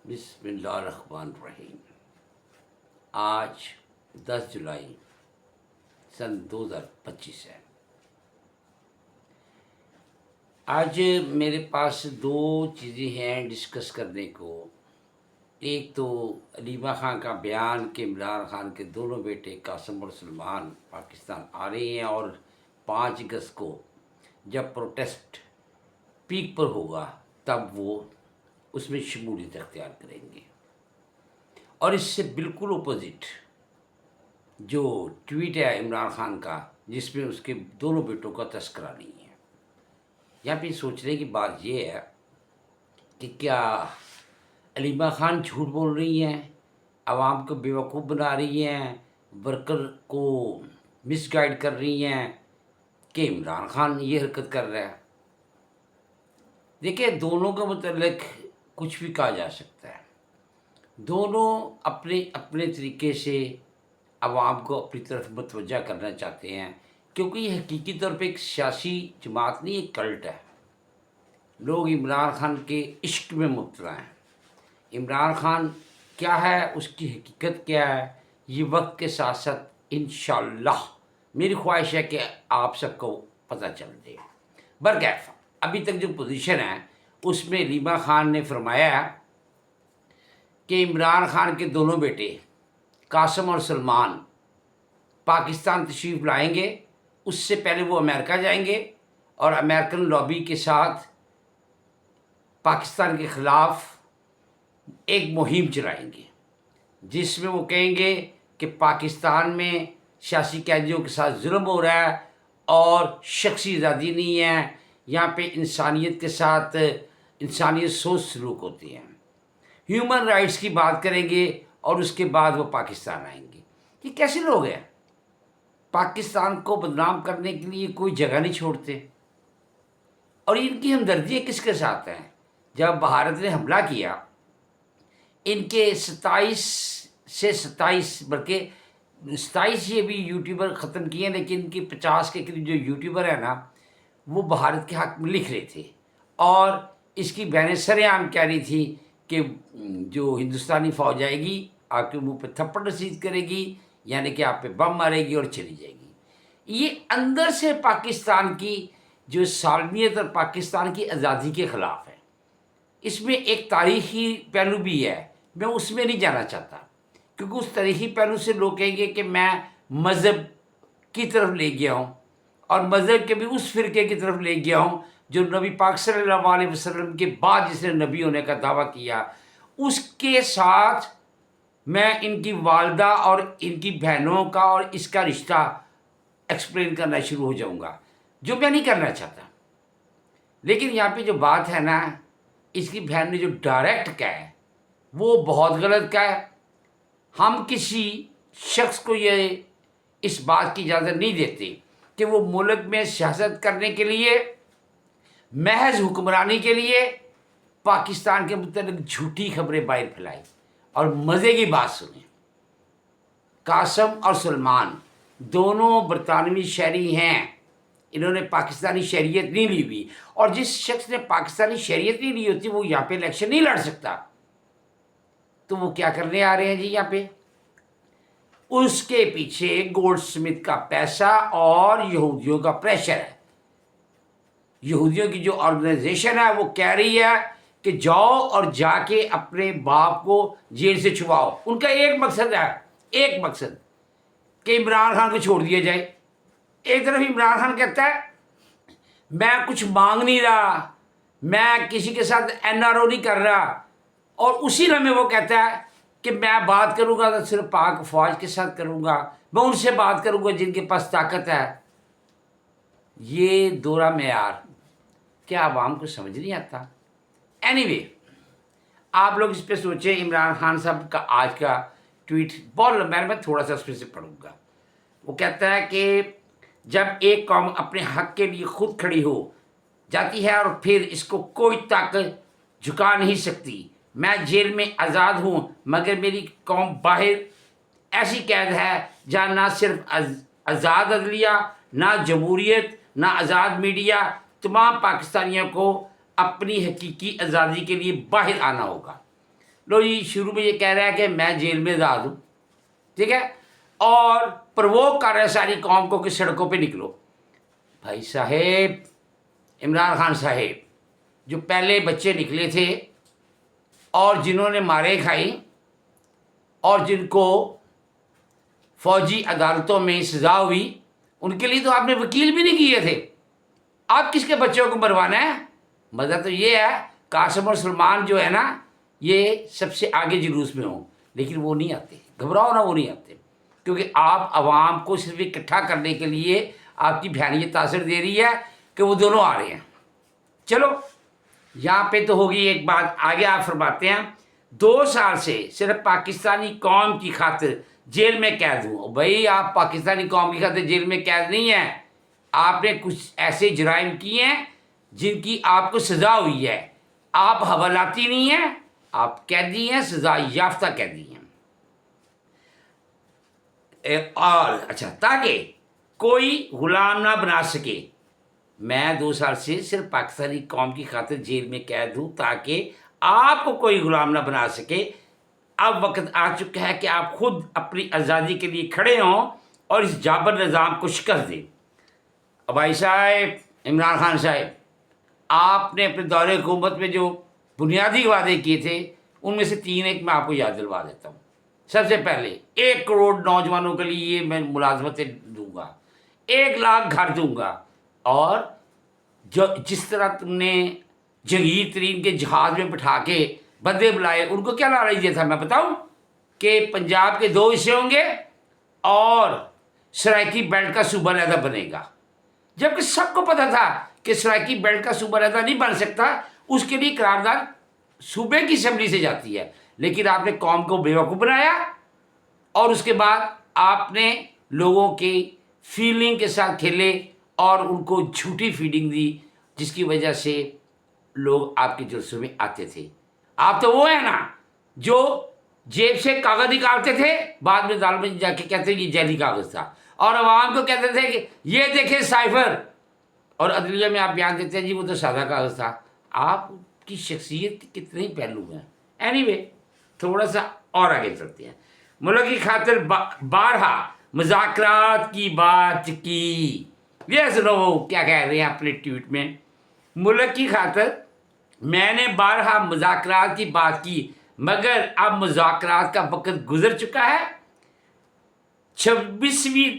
بسم اللہ الرحمن الرحیم۔ آج 10 جولائی سن 2025 ہے۔ آج میرے پاس دو چیزیں ہیں ڈسکس کرنے کو۔ ایک تو علیمہ خان کا بیان کہ عمران خان کے دونوں بیٹے قاسم اور سلمان پاکستان آ رہے ہیں، اور 5 اگست کو جب پروٹیسٹ پیک پر ہوگا تب وہ اس میں شمولیت اختیار کریں گے۔ اور اس سے بالکل اپوزٹ جو ٹویٹ ہے عمران خان کا جس میں اس کے دونوں بیٹوں کا تذکرہ نہیں ہے۔ یہاں پہ سوچنے کی بات یہ ہے کہ کیا علیمہ خان جھوٹ بول رہی ہیں، عوام کو بیوقوف بنا رہی ہیں، ورکر کو مس گائیڈ کر رہی ہیں، کہ عمران خان یہ حرکت کر رہا ہے؟ دیکھیں، دونوں کے متعلق کچھ بھی کہا جا سکتا ہے۔ دونوں اپنے اپنے طریقے سے عوام کو اپنی طرف متوجہ کرنا چاہتے ہیں، کیونکہ یہ حقیقی طور پہ ایک سیاسی جماعت نہیں، ایک کلٹ ہے۔ لوگ عمران خان کے عشق میں مبتلا ہیں۔ عمران خان کیا ہے، اس کی حقیقت کیا ہے، یہ وقت کے ساتھ ساتھ انشاءاللہ میری خواہش ہے کہ آپ سب کو پتہ چل جائے۔ برکیف ابھی تک جو پوزیشن ہے اس میں علیمہ خان نے فرمایا کہ عمران خان کے دونوں بیٹے قاسم اور سلمان پاکستان تشریف لائیں گے، اس سے پہلے وہ امریکہ جائیں گے اور امریکن لابی کے ساتھ پاکستان کے خلاف ایک مہم چلائیں گے، جس میں وہ کہیں گے کہ پاکستان میں سیاسی قیدیوں کے ساتھ ظلم ہو رہا ہے اور شخصی آزادی نہیں ہے، یہاں پہ انسانیت کے ساتھ انسانیت سوچ سلوک ہوتی ہیں، ہیومن رائٹس کی بات کریں گے، اور اس کے بعد وہ پاکستان آئیں گے۔ یہ کیسے لوگ ہیں؟ پاکستان کو بدنام کرنے کے لیے کوئی جگہ نہیں چھوڑتے۔ اور ان کی ہمدردیاں کس کے ساتھ ہیں؟ جب بھارت نے حملہ کیا، ان کے 27 بلکہ 27 یہ بھی یوٹیوبر ختم کیے ہیں، لیکن ان کی 50 کے قریب جو یوٹیوبر ہیں نا، وہ بھارت کے حق میں لکھ رہے تھے، اور اس کی بہنیں سر عام کہہ رہی تھی کہ جو ہندوستانی فوج آئے گی آپ کے منہ پہ تھپڑ رسید کرے گی، یعنی کہ آپ پہ بم مارے گی اور چلی جائے گی۔ یہ اندر سے پاکستان کی جو سالمیت اور پاکستان کی آزادی کے خلاف ہے۔ اس میں ایک تاریخی پہلو بھی ہے، میں اس میں نہیں جانا چاہتا، کیونکہ اس تاریخی پہلو سے لوگ کہیں گے کہ میں مذہب کی طرف لے گیا ہوں، اور مذہب کے بھی اس فرقے کی طرف لے گیا ہوں جو نبی پاک صلی اللہ علیہ وسلم کے بعد جس نے نبی ہونے کا دعویٰ کیا، اس کے ساتھ میں ان کی والدہ اور ان کی بہنوں کا اور اس کا رشتہ ایکسپلین کرنا شروع ہو جاؤں گا، جو میں نہیں کرنا چاہتا۔ لیکن یہاں پہ جو بات ہے نا، اس کی بہن نے جو ڈائریکٹ کہا ہے وہ بہت غلط کہا ہے۔ ہم کسی شخص کو یہ اس بات کی اجازت نہیں دیتے کہ وہ ملک میں سیاست کرنے کے لیے، محض حکمرانی کے لیے پاکستان کے متعلق جھوٹی خبریں باہر پھیلائیں۔ اور مزے کی بات سنیں، قاسم اور سلمان دونوں برطانوی شہری ہیں، انہوں نے پاکستانی شہریت نہیں لی ہوئی، اور جس شخص نے پاکستانی شہریت نہیں لی ہوتی وہ یہاں پہ الیکشن نہیں لڑ سکتا۔ تو وہ کیا کرنے آ رہے ہیں جی یہاں پہ؟ اس کے پیچھے گولڈ سمتھ کا پیسہ اور یہودیوں کا پریشر ہے۔ یہودیوں کی جو آرگنائزیشن ہے وہ کہہ رہی ہے کہ جاؤ اور جا کے اپنے باپ کو جیل سے چھڑواؤ۔ ان کا ایک مقصد ہے، ایک مقصد کہ عمران خان کو چھوڑ دیا جائے۔ ایک طرف عمران خان کہتا ہے میں کچھ مانگ نہیں رہا، میں کسی کے ساتھ NRO نہیں کر رہا، اور اسی لمحے وہ کہتا ہے کہ میں بات کروں گا تو صرف پاک فوج کے ساتھ کروں گا، میں ان سے بات کروں گا جن کے پاس طاقت ہے۔ یہ دورہ معیار کیا عوام کو سمجھ نہیں آتا؟ اینی آپ لوگ اس پہ سوچیں۔ عمران خان صاحب کا آج کا ٹویٹ بہت لمبا ہے، میں تھوڑا سا اس پہ سے پڑھوں گا۔ وہ کہتا ہے کہ جب ایک قوم اپنے حق کے لیے خود کھڑی ہو جاتی ہے اور پھر اس کو کوئی طاقت جھکا نہیں سکتی۔ میں جیل میں آزاد ہوں، مگر میری قوم باہر ایسی قید ہے جہاں نہ صرف آزاد عدلیہ، نہ جمہوریت، نہ آزاد میڈیا، تمام پاکستانیوں کو اپنی حقیقی آزادی کے لیے باہر آنا ہوگا۔ लो जी, शुरू में ये कह रहा है कि मैं जेल में आज़ाद हूँ, ठीक है, और प्रवोक कर रहा है सारी कौम को कि सड़कों पे निकलो। भाई साहेब, इमरान खान साहेब, जो पहले बच्चे निकले थे और जिन्होंने मारे खाई और जिनको फौजी अदालतों में सज़ा हुई, उनके लिए तो आपने वकील भी नहीं किए थे। आप किसके बच्चों को मरवाना है? मज़ा तो ये है कासिम और सलमान जो है ना, ये सबसे आगे जुलूस में हों, लेकिन वो नहीं आते। घबराओ ना, वो नहीं आते, क्योंकि आप आवाम को सिर्फ इकट्ठा करने के लिए आपकी बयानियत तासर दे रही है कि वो दोनों आ रहे हैं। चलो, यहाँ पे तो होगी एक बात। आगे आप फरमाते हैं 2 साल से सिर्फ पाकिस्तानी कौम की खातिर जेल में कैद हूँ। भाई, आप पाकिस्तानी कौम की खातिर जेल में कैद नहीं है, आपने कुछ ऐसे जराइम किए हैं जिनकी आपको सज़ा हुई है। आप हवालाती नहीं हैं, आप कैदी हैं, सज़ा याफ्ता कैदी हैं। और अच्छा, ताकि कोई गुलाम ना बना सके, मैं 2 साल से सिर्फ पाकिस्तानी कौम की खातिर जेल में कैद हूँ ताकि आपको कोई गुलाम ना बना सके। अब वक्त आ चुका है कि आप खुद अपनी आज़ादी के लिए खड़े हों और इस जाबर निज़ाम को शिकस्त दें। अब भाई साहब, इमरान खान साहब, आपने अपने दौरे हुकूमत में जो बुनियादी वादे किए थे, उनमें से 3 एक मैं आपको याद दिलवा देता हूँ। सबसे पहले 1 करोड़ नौजवानों के लिए मैं मुलाजमतें दूंगा, 1 लाख घर दूंगा, और जो जिस तरह तुमने जंगीर तरीन के जहाज़ में बिठा के बंदे बुलाए, उनको क्या लालच दिया था मैं बताऊं? कि पंजाब के 2 हिस्से होंगे और सराइकी बेल्ट का सूबा अलहदा बनेगा, जबकि सबको पता था कि सराइकी बेल्ट का सूबा अलहदा नहीं बन सकता, उसके लिए करारदाद सूबे की असम्बली से जाती है। लेकिन आपने कौम को बेवकूफ़ बनाया और उसके बाद आपने लोगों के फीलिंग के साथ खेले और उनको झूठी फीडिंग दी, जिसकी वजह से लोग आपके जलसों में आते थे। आप तो वो है ना जो जेब से कागज़ निकालते थे, बाद में दाल में जाके कहते ये जैली कागज़ था, और आवाम को कहते थे कि ये देखे साइफर, और अदलिया में आप बयान देते हैं जी वो तो सादा कागज़ था। आपकी शख्सियत के कितने ही पहलू हैं। एनीवे, थोड़ा सा और आगे चलते हैं। मुल्क की खातिर बारहा मुज़ाकरात की बात की। ये सुनो क्या कह रहे हैं अपने ट्वीट में। मुल्क की खातिर मैंने बारहा मुज़ाकरात की बात की, मगर अब मुज़ाकरात का वक्त गुजर चुका है। 26वीं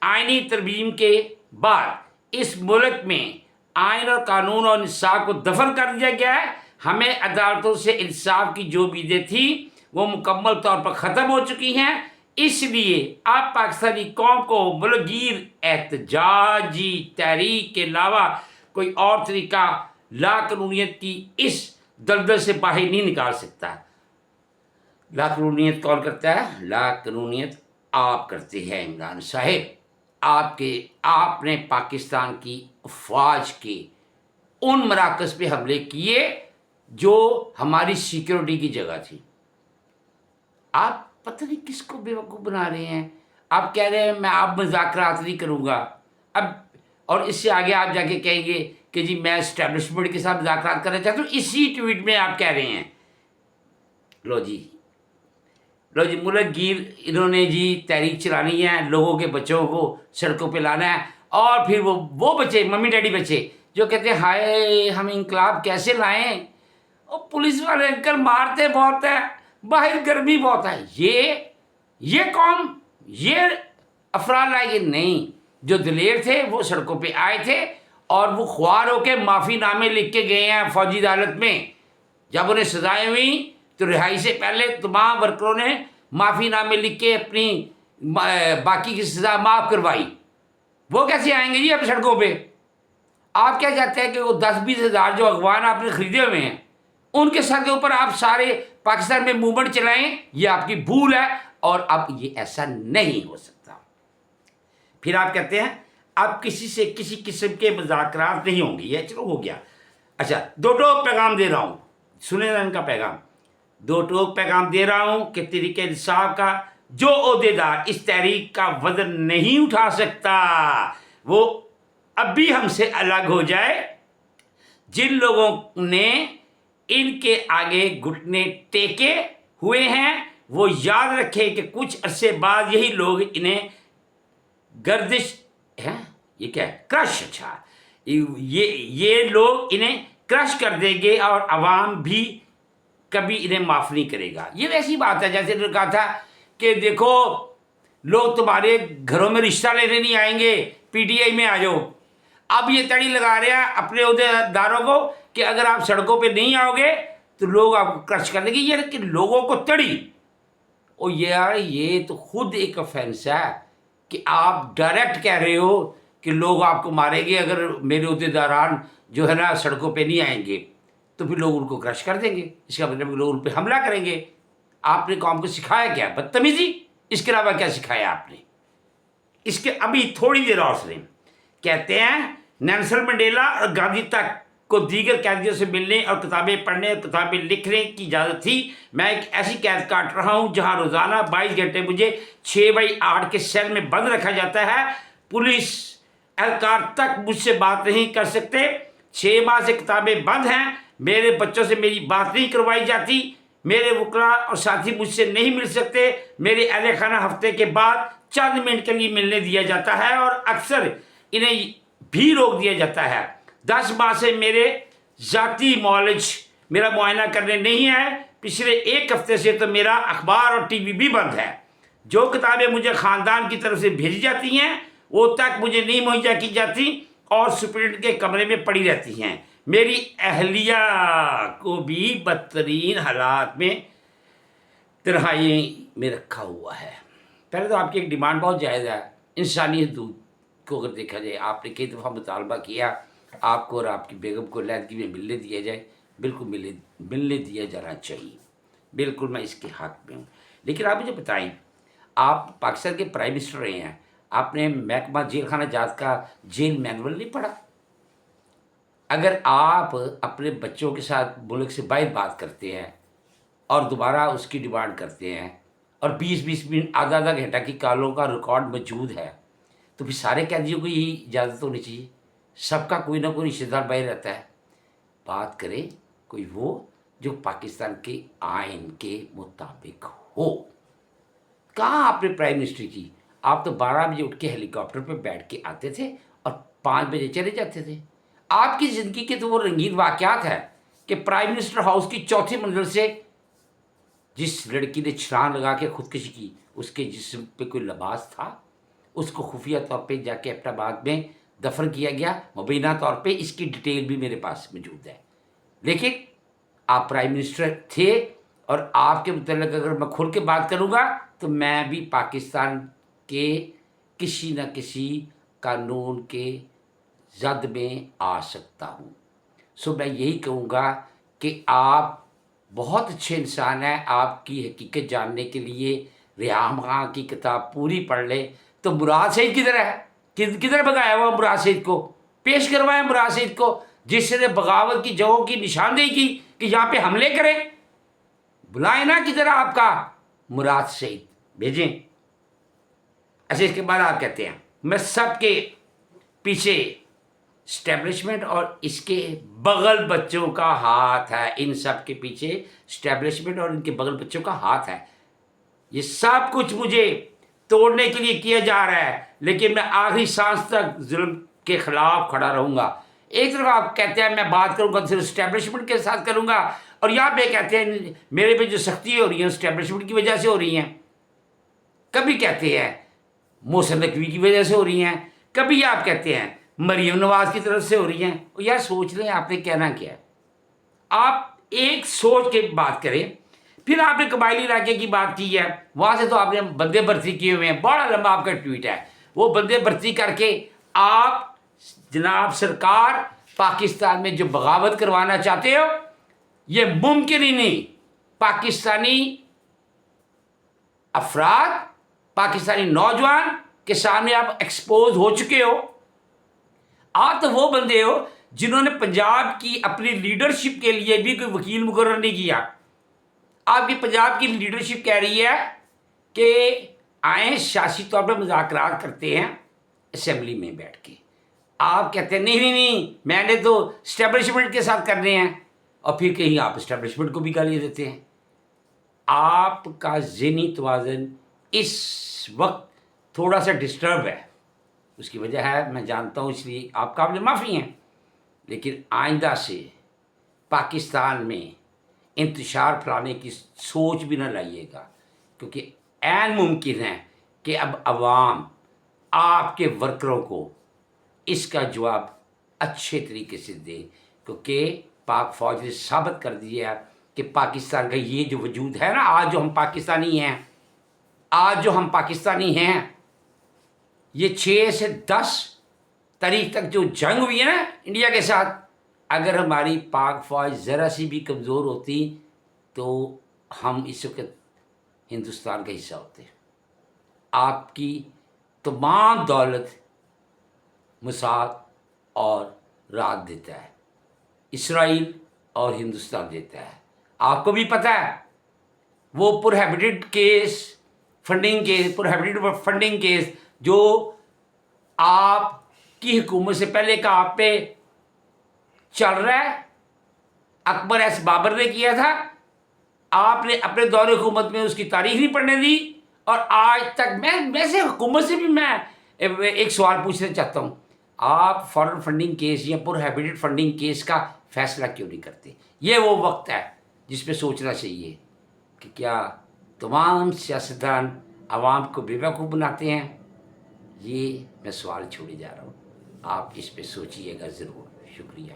आइनी तरमीम के बाद इस मुल्क में आइन और कानून और इंसाफ को दफन कर दिया गया है। हमें अदालतों से इंसाफ की जो उम्मीदें थी वो मुकम्मल तौर पर ख़त्म हो चुकी हैं। इसलिए आप पाकिस्तानी कौम को मुल्कगीर एहतजाजी तहरीक के अलावा कोई और तरीका लाकानूनियत की इस दलदल से बाहर नहीं निकाल सकता। लाकानूनियत कौन करता है? लाकानूनियत आप करते हैं इमरान साहिब। आपने पाकिस्तान की फ़ौज के उन मराकज़ पे हमले किए जो हमारी सिक्योरिटी की जगह थी। आप पता नहीं किसको बेवकूफ़ बना रहे हैं। आप कह रहे हैं मैं आप मुज़ाकरात नहीं करूँगा अब, और इससे आगे आप जाके कहेंगे कि जी मैं इस्टेब्लिशमेंट के साथ मुज़ाकरात करना चाहता हूँ। इसी ट्वीट में आप कह रहे हैं लो जी मुल्कगीर इन्होंने जी तहरीक चलानी है, लोगों के बच्चों को सड़कों पे लाना है, और फिर वो बच्चे मम्मी डैडी बच्चे जो कहते हैं हाय हम इनकलाब कैसे लाएं, और पुलिस वाले अंकल मारते बहुत है, बाहर गर्मी बहुत है। ये कौम ये अफराद लाएंगे नहीं। जो दलेर थे वो सड़कों पे आए थे और वो ख्वार होकर माफ़ी नामे लिख के गए हैं फौजी अदालत में। जब उन्हें सजाएं हुई तो रिहाई से पहले तमाम वर्करों ने माफ़ी नामे लिख के अपनी बाकी की सज़ा माफ़ करवाई। वो कैसे आएंगे जी अब सड़कों पे? आप क्या चाहते हैं कि वो 10-20 हज़ार जो अगवान आपने ख़रीदे हुए हैं उनके सर के ऊपर आप सारे पाकिस्तान में मूवमेंट चलाएं? ये आपकी भूल है और अब ये ऐसा नहीं हो सकता। फिर आप कहते हैं अब किसी से किसी किस्म के मुज़ाकरात नहीं होंगे। ये चलो हो गया। अच्छा, 2 टोक पैगाम दे रहा हूँ, सुने ना इनका पैगाम। 2 टोक पैगाम दे रहा हूँ कि तहरीक इंसाफ का जो ओहदेदार इस तहरीक का वजन नहीं उठा सकता वो अब भी हमसे अलग हो जाए। जिन लोगों ने इनके आगे घुटने टेके हुए हैं। वो याद रखें कि कुछ अरसे बाद यही लोग इन्हें गर्दिश है, ये क्या है, क्रश, अच्छा, ये लोग इन्हें क्रश कर देंगे और आवाम भी कभी इन्हें माफ़ नहीं करेगा। ये वैसी बात है जैसे उन्होंने कहा था कि देखो लोग तुम्हारे घरों में रिश्ता लेने नहीं आएंगे, पीटीआई में आ जाओ। अब ये तड़ी लगा रहे हैं अपने अहदेदारों को कि अगर आप सड़कों पे नहीं आओगे तो लोग आपको क्रश कर देंगे। ये कि लोगों को तड़ी, और यार ये तो खुद एक ऑफेंस है कि आप डायरेक्ट कह रहे हो कि लोग आपको मारेंगे अगर मेरे अहदेदारान जो है ना सड़कों पे नहीं आएंगे, तो फिर लोग उनको क्रश कर देंगे। इसका मतलब लोग उन पर हमला करेंगे। आपने कौम को सिखाया क्या? बदतमीजी। इसके अलावा क्या सिखाया आपने? इसके अभी थोड़ी देर और सुने। कहते हैं नेल्सन मंडेला और गांधी तक को दीगर कैदियों से मिलने और किताबें पढ़ने और किताबें लिखने की इजाज़त थी। मैं एक ऐसी कैद काट रहा हूँ जहाँ रोज़ाना 22 घंटे मुझे 6x8 के सेल में बंद रखा जाता है। पुलिस एहलकार तक मुझसे बात नहीं कर सकते। 6 माह से किताबें बंद हैं। मेरे बच्चों से मेरी बात नहीं करवाई जाती। मेरे वकला और साथी मुझसे नहीं मिल सकते। मेरे अहल खाना हफ्ते के बाद चंद मिनट के लिए मिलने दिया जाता है और अक्सर इन्हें भी रोक दिया जाता है। 10 माह से मेरे ज़ाती मॉलेज मेरा मुआयना करने नहीं है। पिछले 1 हफ्ते से तो मेरा अखबार और टीवी भी बंद है। जो किताबें मुझे ख़ानदान की तरफ से भेजी जाती हैं वो तक मुझे नहीं मुहैया की जाती और सुप्रीटेंडेंट के कमरे में पड़ी रहती हैं। मेरी अहलिया को भी बदतरीन हालात में तन्हाई में रखा हुआ है। पहले तो आपकी एक डिमांड बहुत जायज़ है। इंसानी हदूद को अगर देखा जाए, आपने कई दफ़ा मुतालबा किया आपको और आपकी बेगम को लैदगी में मिलने दिया जाए। बिल्कुल मिलने दिया जाना चाहिए। बिल्कुल मैं इसके हक़ में हूँ। लेकिन आप मुझे बताएं, आप पाकिस्तान के प्राइम मिनिस्टर रहे हैं, आपने महकमा जेल खाना जात का जेल मैनुअल नहीं पढ़ा? अगर आप अपने बच्चों के साथ मुल्क से बाहर बात करते हैं और दोबारा उसकी डिमांड करते हैं और 20-20 मिनट आधा घंटा की कॉलों का रिकॉर्ड मौजूद है, तो फिर सारे कैदियों को यही इजाज़त होनी चाहिए। सबका कोई ना कोई रिश्तेदार बाहर रहता है। बात करें कोई वो जो पाकिस्तान के आइन के मुताबिक हो। कहाँ आपने प्राइम मिनिस्टर की? आप तो 12 बजे उठ के हेलीकॉप्टर पर बैठ के आते थे और 5 बजे चले जाते थे। आपकी ज़िंदगी के तो वो रंगीन वाक़यात है कि प्राइम मिनिस्टर हाउस की 4थी मंजिल से जिस लड़की ने छलांग लगा के खुदकुशी की, उसके जिस्म पे कोई लिबास था, उसको खुफिया तौर पे जाके एबटाबाद में दफन किया गया मुबीना तौर पे। इसकी डिटेल भी मेरे पास मौजूद है। लेकिन आप प्राइम मिनिस्टर थे और आपके मतलब अगर मैं खुल के बात करूँगा तो मैं भी पाकिस्तान के किसी न किसी कानून के जद में आ सकता हूँ। सो मैं यही कहूँगा कि आप बहुत अच्छे इंसान हैं। आपकी हकीकत जानने के लिए रियाम खां की किताब पूरी पढ़ ले। तो मुराद सईद किधर है? किधर भगाया हुआ मुराद सईद को? पेश करवाएं मुराद सईद को, जिसने बगावत की जगहों की निशानदेही की कि यहाँ पे हमले करें। बुलाए ना, किधर है आपका मुराद सईद? भेजें। अच्छा, इसके बाद आप कहते हैं मैं सबके पीछे स्टैब्लिशमेंट और इसके बगल बच्चों का हाथ है। इन सब के पीछे स्टैब्लिशमेंट और इनके बगल बच्चों का हाथ है। ये सब कुछ मुझे तोड़ने के लिए किया जा रहा है, लेकिन मैं आखिरी सांस तक जुल्म के खिलाफ खड़ा रहूँगा। एक तरफ आप कहते हैं मैं बात करूँगा सिर्फ स्टैब्लिशमेंट के साथ करूँगा, और यहाँ पे कहते हैं मेरे पे जो सख्ती हो रही है स्टैब्लिशमेंट की वजह से हो रही हैं। कभी कहते हैं मोहसिन नकवी की वजह से हो रही हैं, कभी आप कहते हैं मरीम नवाज की तरफ से हो रही हैं। और यार सोच लें आपने कहना क्या है। आप एक सोच के बात करें। फिर आपने कबायली इलाके की बात की है, वहाँ से तो आपने बंदे भर्ती किए हुए हैं। बड़ा लंबा आपका ट्वीट है। वो बंदे भर्ती करके आप जनाब सरकार पाकिस्तान में जो बगावत करवाना चाहते हो ये मुमकिन ही नहीं। पाकिस्तानी अफराद, पाकिस्तानी नौजवान के सामने आप एक्सपोज हो चुके हो। आप तो वो बंदे हो जिन्होंने पंजाब की अपनी लीडरशिप के लिए भी कोई वकील मुकर्रर नहीं किया। आपकी पंजाब की लीडरशिप कह रही है कि आए सियासी तौर पर मुज़ाकरात करते हैं असेंबली में बैठ के। आप कहते हैं नहीं, मैंने तो स्टैब्लिशमेंट के साथ करने हैं। اور پھر کہیں آپ اسٹیبلشمنٹ کو بھی گالیاں دیتے ہیں. آپ کا ذہنی توازن اس وقت تھوڑا سا ڈسٹرب ہے. اس کی وجہ ہے میں جانتا ہوں، اس لیے آپ قابل معافی ہیں. لیکن آئندہ سے پاکستان میں انتشار پھیلانے کی سوچ بھی نہ لائیے گا، کیونکہ عین ممکن ہے کہ اب عوام آپ کے ورکروں کو اس کا جواب اچھے طریقے سے دے، کیونکہ پاک فوج نے ثابت کر دیا ہے کہ پاکستان کا یہ جو وجود ہے نا، آج جو ہم پاکستانی ہیں، یہ 6 سے 10 تاریخ تک جو جنگ ہوئی ہے نا انڈیا کے ساتھ، اگر ہماری پاک فوج ذرا سی بھی کمزور ہوتی تو ہم اس وقت ہندوستان کا حصہ ہوتے. آپ کی تمام دولت موساد اور رات دیتا ہے، اسرائیل اور ہندوستان دیتا ہے. آپ کو بھی پتہ ہے وہ پروہیبٹڈ فنڈنگ کیس جو آپ کی حکومت سے پہلے کا آپ پہ چل رہا ہے، اکبر ایس بابر نے کیا تھا. آپ نے اپنے دور حکومت میں اس کی تاریخ نہیں پڑھنے دی، اور آج تک میں سے حکومت سے بھی میں ایک سوال پوچھنا چاہتا ہوں، آپ فارن فنڈنگ کیس یا پروہیبٹڈ فنڈنگ کیس کا فیصلہ کیوں نہیں کرتے؟ یہ وہ وقت ہے جس پہ سوچنا چاہیے کہ کیا تمام سیاستدان عوام کو بے وقوف بناتے ہیں؟ یہ میں سوال چھوڑے جا رہا ہوں، آپ اس پہ سوچیے گا ضرور. شکریہ.